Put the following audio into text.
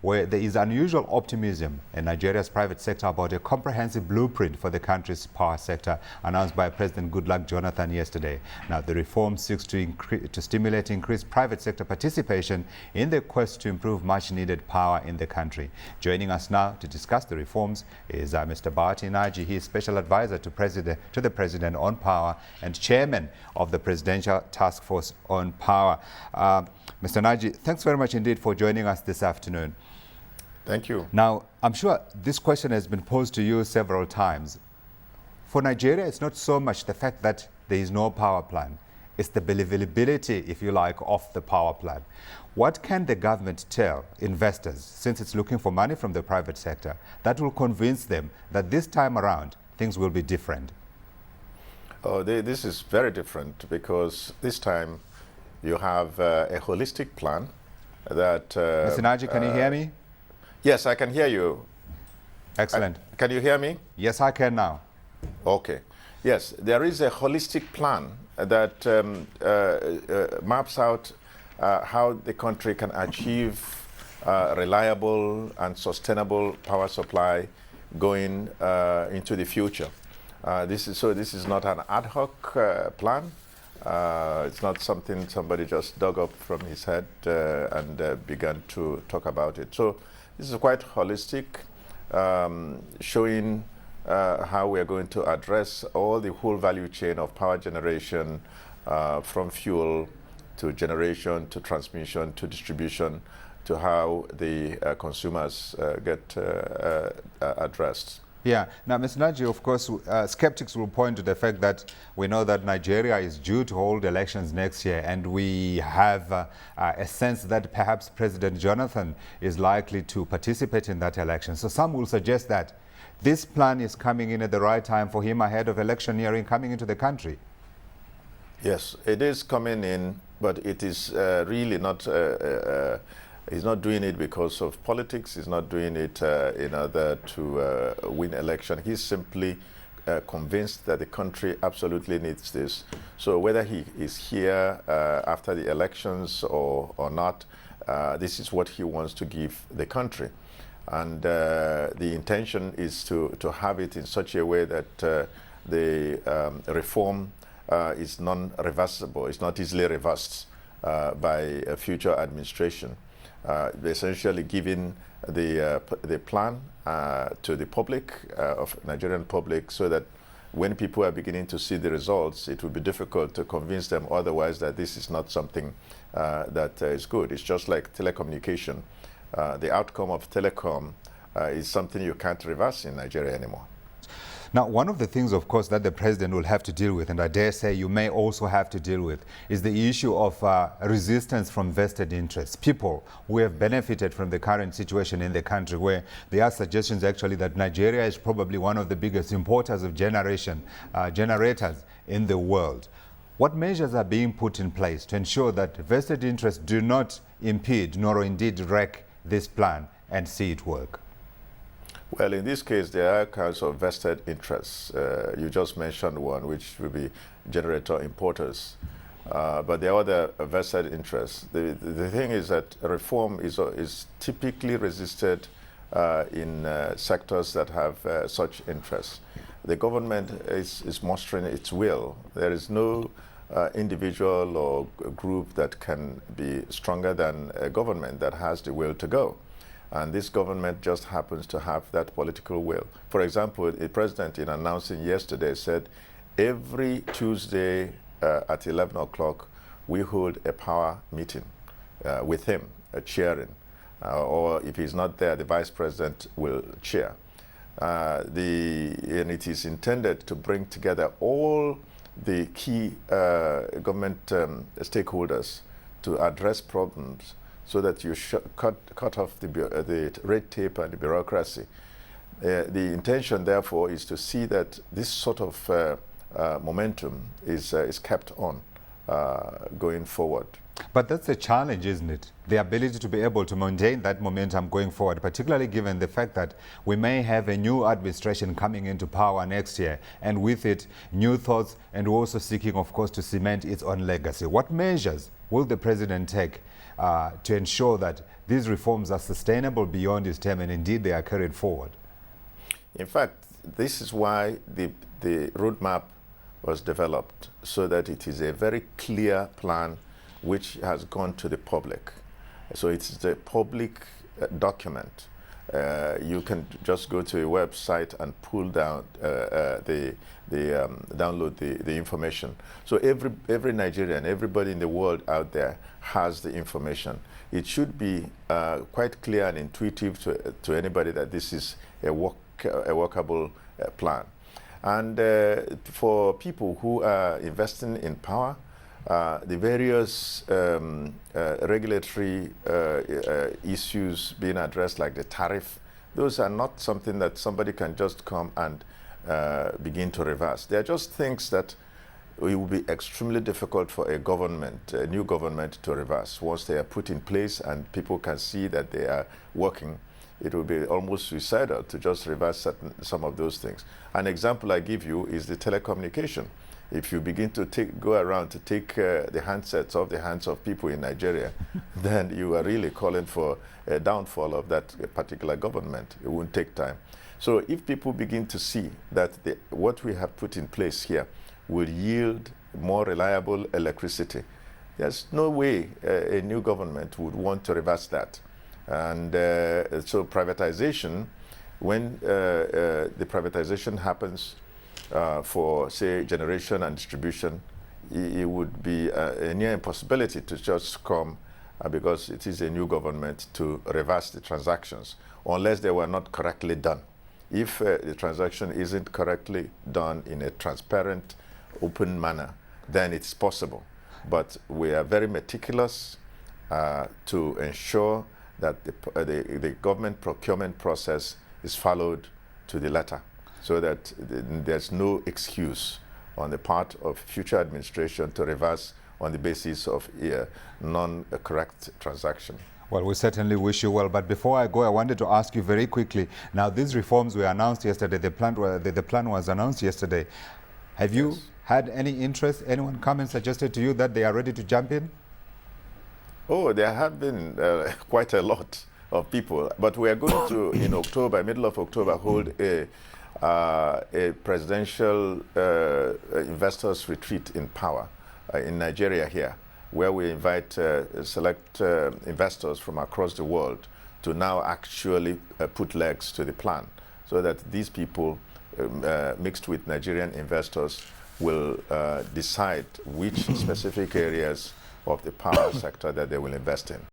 where there is unusual optimism in Nigeria's private sector about a comprehensive blueprint for the country's power sector announced by President Goodluck Jonathan yesterday. Now, the reform seeks to stimulate increased private sector participation in the quest to improve much-needed power in the country. Joining us now to discuss the reforms is Mr. Bart Nnaji. He is Special Advisor to the President on Power and Chairman of the Presidential Task Force on Power. Mr. Nnaji, thanks very much indeed for joining us this afternoon. Thank you. Now, I'm sure this question has been posed to you several times. For Nigeria, it's not so much the fact that there is no power plan. It's the believability, if you like, of the power plan. What can the government tell investors, since it's looking for money from the private sector, that will convince them that this time around things will be different? Oh, this is very different because this time you have a holistic plan that... Mr. Nnaji, can you hear me? Yes, I can hear you. Excellent. Can you hear me? Yes, I can now. Okay. Yes, there is a holistic plan that maps out how the country can achieve reliable and sustainable power supply going into the future. This is not an ad hoc plan. It's not something somebody just dug up from his head and began to talk about it. So this is quite holistic, showing how we are going to address all the whole value chain of power generation, from fuel to generation to transmission to distribution, to how the consumers get addressed. Yeah. Now, Mr. Nnaji, of course, skeptics will point to the fact that we know that Nigeria is due to hold elections next year, and we have a sense that perhaps President Jonathan is likely to participate in that election. So some will suggest that this plan is coming in at the right time for him ahead of electioneering coming into the country. Yes, it is coming in, but it is really not... he's not doing it because of politics. He's not doing it in order to win election. He's simply convinced that the country absolutely needs this. So whether he is here after the elections or not, this is what he wants to give the country. And the intention is to have it in such a way that the reform is non-reversible. It's not easily reversed by a future administration. Essentially giving the plan to the public, of Nigerian public, so that when people are beginning to see the results, it will be difficult to convince them otherwise that this is not something that is good. It's just like telecommunication. The outcome of telecom is something you can't reverse in Nigeria anymore. Now, one of the things, of course, that the president will have to deal with, and I dare say you may also have to deal with, is the issue of resistance from vested interests. People who have benefited from the current situation in the country, where there are suggestions actually that Nigeria is probably one of the biggest importers of generators in the world. What measures are being put in place to ensure that vested interests do not impede nor indeed wreck this plan and see it work? Well, in this case, there are kinds of vested interests. You just mentioned one, which will be generator importers. But there are other vested interests. The thing is that reform is typically resisted in sectors that have such interests. The government is mustering its will. There is no individual or group that can be stronger than a government that has the will to go. And this government just happens to have that political will. For example, the president, in announcing yesterday, said every Tuesday at 11 o'clock, we hold a power meeting with him, chairing. Or if he's not there, the vice president will chair. And it is intended to bring together all the key government stakeholders to address problems, so that you cut off the red tape and the bureaucracy. The intention, therefore, is to see that this sort of momentum is kept on going forward. But that's a challenge, isn't it? The ability to be able to maintain that momentum going forward, particularly given the fact that we may have a new administration coming into power next year, and with it, new thoughts, and also seeking, of course, to cement its own legacy. What measures will the president take to ensure that these reforms are sustainable beyond his term and indeed they are carried forward? In fact, this is why the roadmap was developed, so that it is a very clear plan which has gone to the public. So it's a public document. You can just go to a website and pull down download the information. So every Nigerian, everybody in the world out there has the information. It should be quite clear and intuitive to anybody that this is a workable plan. And for people who are investing in power, the various regulatory issues being addressed, like the tariff, those are not something that somebody can just come and begin to reverse. They are just things that it will be extremely difficult for a government, a new government, to reverse. Once they are put in place and people can see that they are working, it will be almost suicidal to just reverse some of those things. An example I give you is the telecommunication. If you begin to go around to take the handsets off the hands of people in Nigeria, then you are really calling for a downfall of that particular government. It won't take time. So if people begin to see that what we have put in place here will yield more reliable electricity, there's no way a new government would want to reverse that. And so privatization, when the privatization happens for, say, generation and distribution, it would be a near impossibility to just come because it is a new government to reverse the transactions, unless they were not correctly done. If the transaction isn't correctly done in a transparent, open manner, then it's possible. But we are very meticulous to ensure that the government procurement process is followed to the letter, so that there's no excuse on the part of future administration to reverse on the basis of non-correct transaction. Well, we certainly wish you well. But before I go, I wanted to ask you very quickly. Now, these reforms were announced yesterday. The plan was announced yesterday. Have you had any interest? Anyone come and suggested to you that they are ready to jump in? Oh, there have been quite a lot of people. But we are going to, in October, middle of October, hold a presidential investors retreat in power in Nigeria here, where we invite select investors from across the world to now actually put legs to the plan, so that these people mixed with Nigerian investors will decide which specific areas of the power sector that they will invest in.